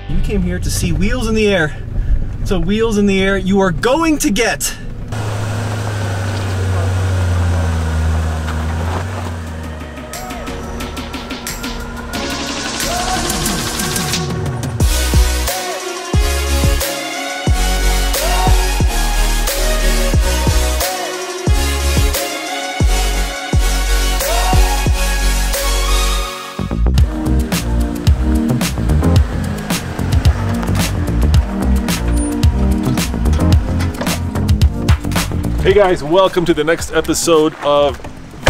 You came here to see wheels in the air. So wheels in the air you are going to get. Hey guys, welcome to the next episode of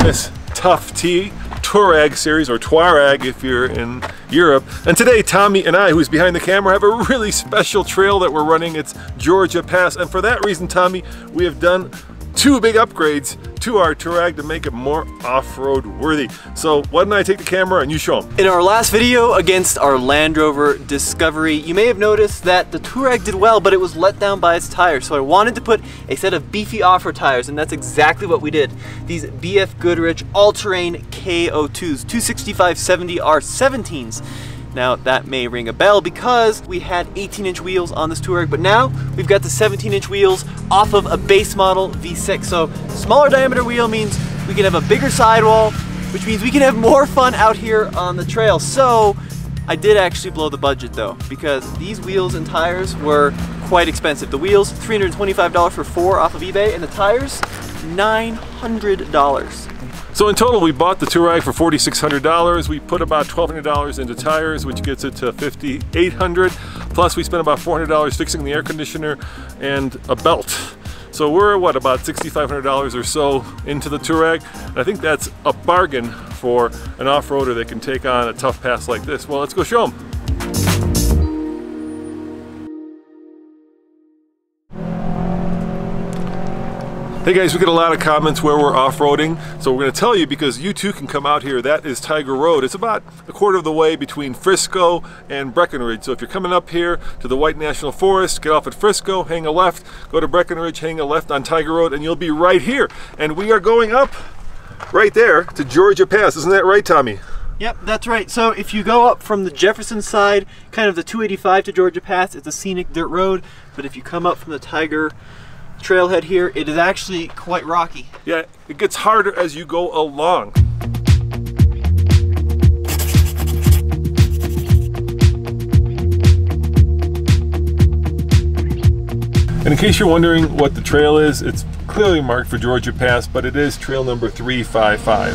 this Tough T Touareg series, or Touareg if you're in Europe. And today, Tommy and I, who's behind the camera, have a really special trail that we're running. It's Georgia Pass, and for that reason, Tommy, we have done two big upgrades to our Touareg to make it more off-road worthy. So why don't I take the camera and you show them. In our last video against our Land Rover Discovery, you may have noticed that the Touareg did well, but it was let down by its tires. So I wanted to put a set of beefy off-road tires, and that's exactly what we did. These BF Goodrich all-terrain KO2s, 265/70R17s. Now that may ring a bell because we had 18-inch wheels on this Touareg, but now we've got the 17-inch wheels off of a base model V6. So smaller diameter wheel means we can have a bigger sidewall, which means we can have more fun out here on the trail. So I did actually blow the budget though, because these wheels and tires were quite expensive. The wheels, $325 for 4 off of eBay, and the tires, $900. So in total, we bought the Touareg for $4,600. We put about $1,200 into tires, which gets it to $5,800. Plus, we spent about $400 fixing the air conditioner and a belt. So we're, what, about $6,500 or so into the Touareg. And I think that's a bargain for an off-roader that can take on a tough pass like this. Well, let's go show them. Hey guys, we get a lot of comments where we're off-roading, so we're going to tell you because you too can come out here. That is Tiger Road. It's about a quarter of the way between Frisco and Breckenridge. So if you're coming up here to the White National Forest, get off at Frisco, hang a left, go to Breckenridge, hang a left on Tiger Road, and you'll be right here. And we are going up right there to Georgia Pass. Isn't that right, Tommy? Yep, that's right. So if you go up from the Jefferson side, kind of the 285 to Georgia Pass, it's a scenic dirt road. But if you come up from the Tiger trailhead here, it is actually quite rocky. Yeah, it gets harder as you go along. And in case you're wondering what the trail is, it's clearly marked for Georgia Pass, but it is trail number 355.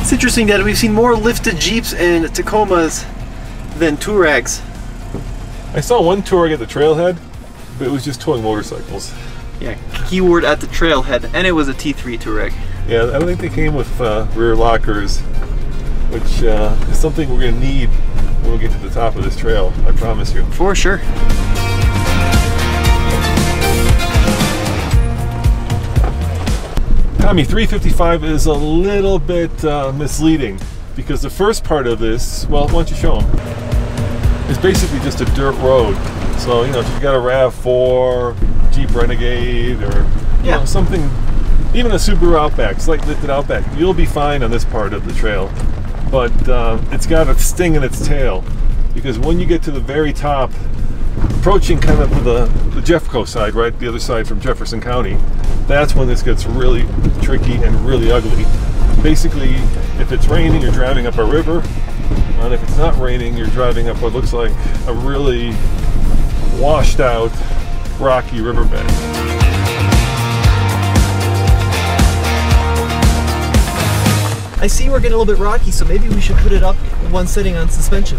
It's interesting that we've seen more lifted Jeeps and Tacomas than Touaregs. I saw one Touareg at the trailhead, but it was just towing motorcycles. Yeah, keyword at the trailhead, and it was a T3 Touareg. Yeah, I don't think they came with rear lockers, which is something we're going to need when we get to the top of this trail, I promise you. For sure. Tommy, 355 is a little bit misleading because the first part of this, well, why don't you show them? It's basically just a dirt road. So, you know, if you got a RAV4, Jeep Renegade, or you know, something, even a Subaru Outback, slight lifted Outback, you'll be fine on this part of the trail. But it's got a sting in its tail because when you get to the very top, approaching kind of the Jeffco side, right, the other side from Jefferson County, that's when this gets really tricky and really ugly. Basically, if it's raining, you're driving up a river, and if it's not raining, you're driving up what looks like a really washed out, rocky riverbed. I see we're getting a little bit rocky, so maybe we should put it up one setting on suspension.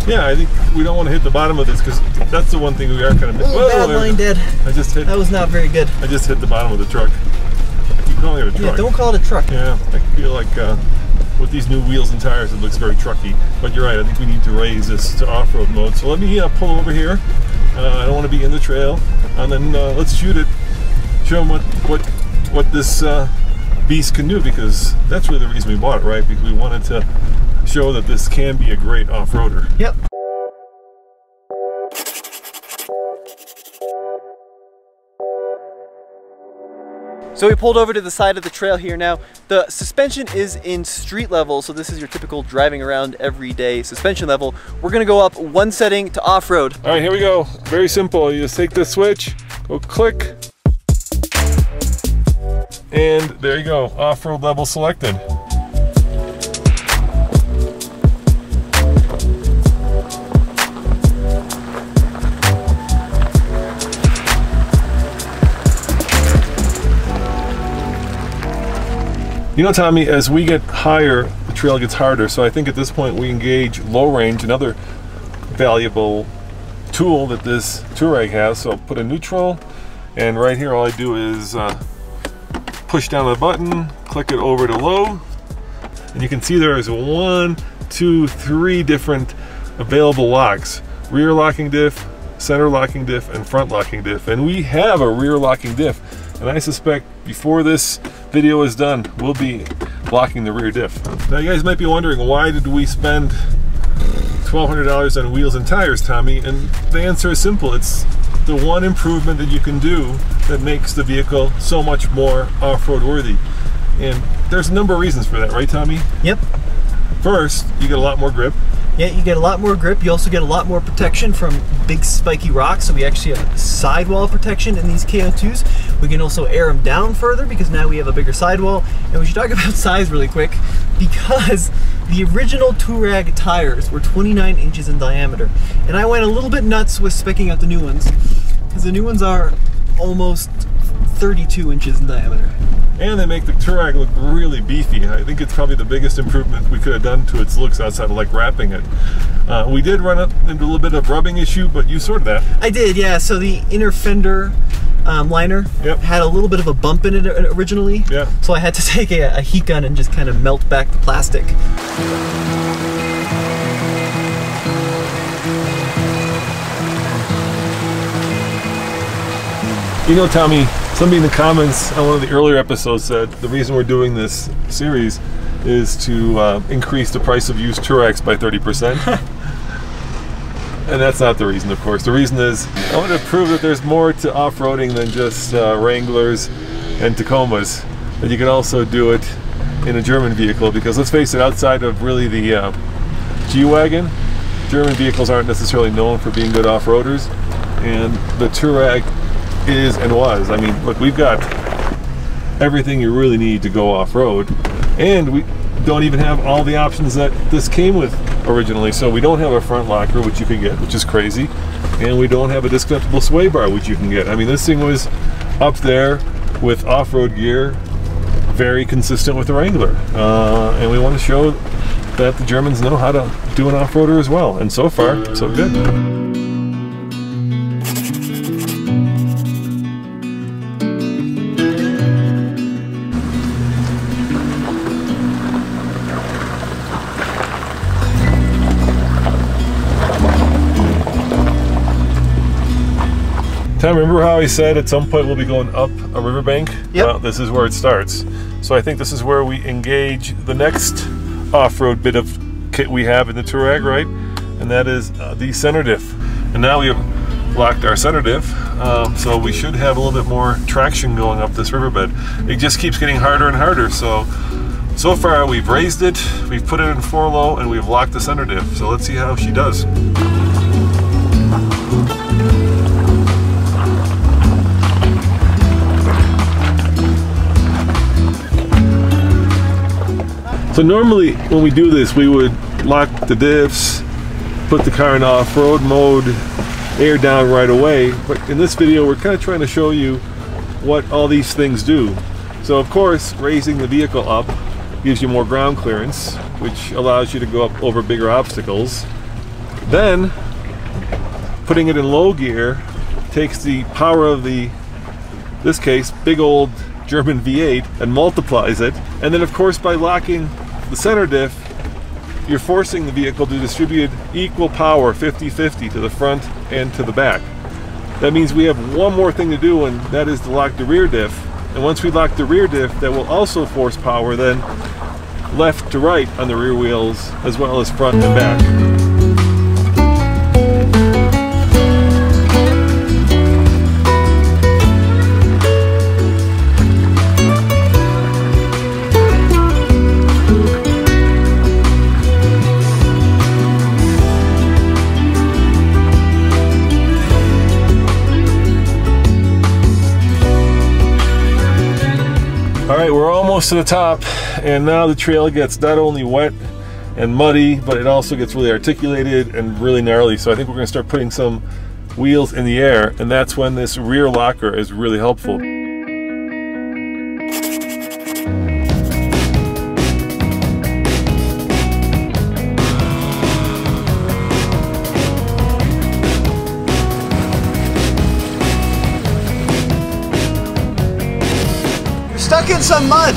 Yeah, I think we don't want to hit the bottom of this because that's the one thing we are kind of missing. Oh, bad line, Dad. That was not very good. I just hit the bottom of the truck. I keep calling it a truck. Yeah, don't call it a truck. Yeah, I feel like with these new wheels and tires, it looks very trucky. But you're right, I think we need to raise this to off-road mode. So let me pull over here. I don't want to be in the trail. And then let's shoot it. Show them what this beast can do, because that's really the reason we bought it, right? Because we wanted to show that this can be a great off-roader. Yep. So we pulled over to the side of the trail here now. The suspension is in street level, so this is your typical driving around everyday suspension level. We're gonna go up one setting to off-road. All right, here we go. Very simple. You just take this switch, go click, and there you go, off-road level selected. You know, Tommy, as we get higher, the trail gets harder, so I think at this point we engage low range, another valuable tool that this Touareg has. So I'll put a neutral, and right here all I do is push down the button, click it over to low, and you can see there is 1, 2, 3 different available locks. Rear locking diff, center locking diff, and front locking diff. And we have a rear locking diff, and I suspect before this video is done, we'll be locking the rear diff. Now you guys might be wondering, why did we spend $1,200 on wheels and tires, Tommy? And the answer is simple. It's the one improvement that you can do that makes the vehicle so much more off-road worthy. And there's a number of reasons for that, right, Tommy? Yep. First, you get a lot more grip. Yeah, you get a lot more grip. You also get a lot more protection from big spiky rocks. So we actually have sidewall protection in these KO2s. We can also air them down further because now we have a bigger sidewall. And we should talk about size really quick, because the original Touareg tires were 29 inches in diameter. And I went a little bit nuts with specking out the new ones, because the new ones are almost 32 inches in diameter. And they make the Touareg look really beefy. I think it's probably the biggest improvement we could have done to its looks outside of like wrapping it. We did run up into a little bit of rubbing issue, but you sorted that. I did, yeah. So the inner fender liner had a little bit of a bump in it originally. Yeah. So I had to take a heat gun and just kind of melt back the plastic. You know, Tommy, somebody in the comments on one of the earlier episodes said the reason we're doing this series is to increase the price of used Touaregs by 30%. And that's not the reason, of course. The reason is I want to prove that there's more to off-roading than just Wranglers and Tacomas. That you can also do it in a German vehicle, because let's face it, outside of really the G-Wagon, German vehicles aren't necessarily known for being good off-roaders, and the Touareg is and was. I mean, look, we've got everything you really need to go off-road, and we don't even have all the options that this came with originally. So we don't have a front locker, which you can get, which is crazy, and we don't have a disconnectable sway bar, which you can get. I mean, this thing was up there with off-road gear, very consistent with the Wrangler, and we want to show that the Germans know how to do an off-roader as well, and so far, so good. Tom, remember how I said at some point we'll be going up a riverbank? Yep. Well, this is where it starts. So I think this is where we engage the next off-road bit of kit we have in the Touareg, right? And that is the center diff. And now we have locked our center diff, so we should have a little bit more traction going up this riverbed. It just keeps getting harder and harder. So far we've raised it, we've put it in 4-low, and we've locked the center diff. So let's see how she does. So normally when we do this, we would lock the diffs, put the car in off-road mode, air down right away. But in this video, we're kind of trying to show you what all these things do. So of course, raising the vehicle up gives you more ground clearance, which allows you to go up over bigger obstacles. Then, putting it in low gear takes the power of this case, big old German V8, and multiplies it. And then of course, by locking the center diff, you're forcing the vehicle to distribute equal power, 50-50, to the front and to the back. That means we have one more thing to do, and that is to lock the rear diff. And once we lock the rear diff, that will also force power then left to right on the rear wheels, as well as front and back. right, we're almost to the top, and now the trail gets not only wet and muddy, but it also gets really articulated and really gnarly. So I think we're gonna start putting some wheels in the air, and that's when this rear locker is really helpful. You're stuck in some mud.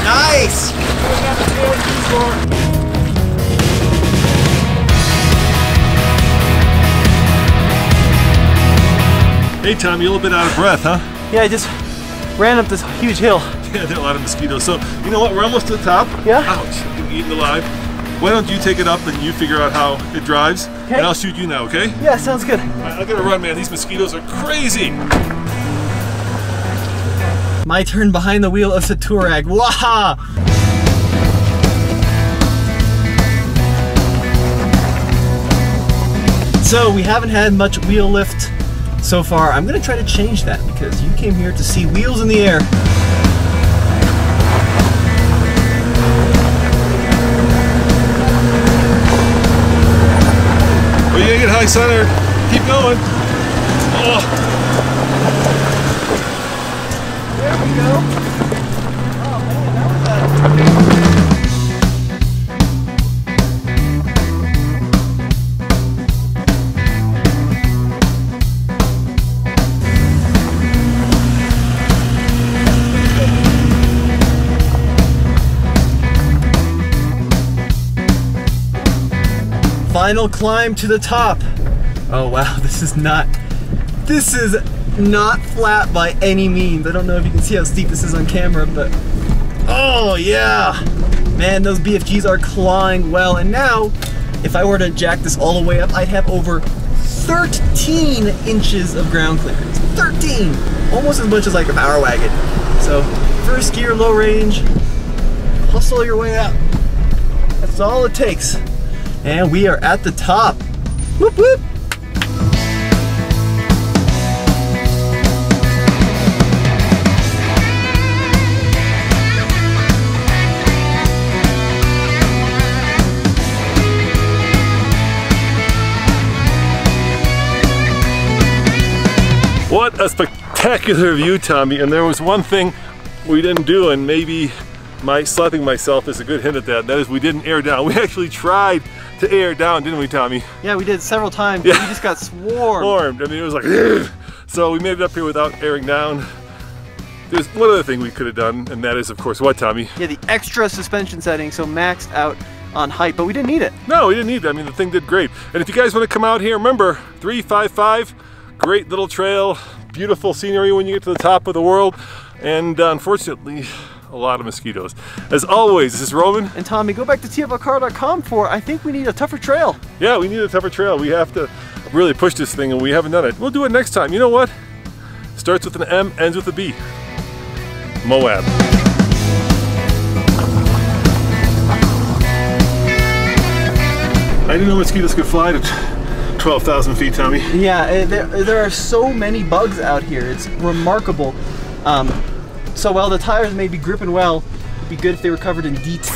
Nice! Hey Tom, you're a little bit out of breath, huh? Yeah, I just ran up this huge hill. Yeah, there are a lot of mosquitoes. So, you know what, we're almost to the top. Yeah? Ouch, I'm eaten alive. Why don't you take it up and you figure out how it drives, okay. And I'll shoot you now, okay? Yeah, sounds good. All right, I gotta run, man. These mosquitoes are crazy. My turn behind the wheel of the Touareg. Waha! So we haven't had much wheel lift so far. I'm gonna try to change that because you came here to see wheels in the air. Well, you gotta get high center. Keep going. Oh. There we go. Oh man, that was final climb to the top. Oh wow, this is not flat by any means. I don't know if you can see how steep this is on camera, but oh yeah, man, those BFGs are clawing well. And now, if I were to jack this all the way up, I'd have over 13 inches of ground clearance. 13! Almost as much as like a power wagon. So, first gear, low range, hustle your way up. That's all it takes. And we are at the top. Whoop whoop! What a spectacular view, Tommy. And there was one thing we didn't do, and maybe my slapping myself is a good hint at that. That is, we didn't air down. We actually tried to air down, didn't we, Tommy? Yeah, we did several times. Yeah. We just got swarmed. I mean, it was like, ugh. So we made it up here without airing down. There's one other thing we could have done, and that is, of course, what, Tommy? Yeah, the extra suspension setting, so maxed out on height, but we didn't need it. No, we didn't need it. I mean, the thing did great. And if you guys want to come out here, remember, 355, great little trail, beautiful scenery when you get to the top of the world, and unfortunately, a lot of mosquitoes. As always, this is Roman. And Tommy, go back to tflcar.com for, I think we need a tougher trail. Yeah, we need a tougher trail. We have to really push this thing, and we haven't done it. We'll do it next time. You know what? Starts with an M, ends with a B. Moab. I didn't know mosquitoes could fly to 12,000 feet, Tommy. Yeah, there are so many bugs out here. It's remarkable. So while the tires may be gripping well, it'd be good if they were covered in DEET.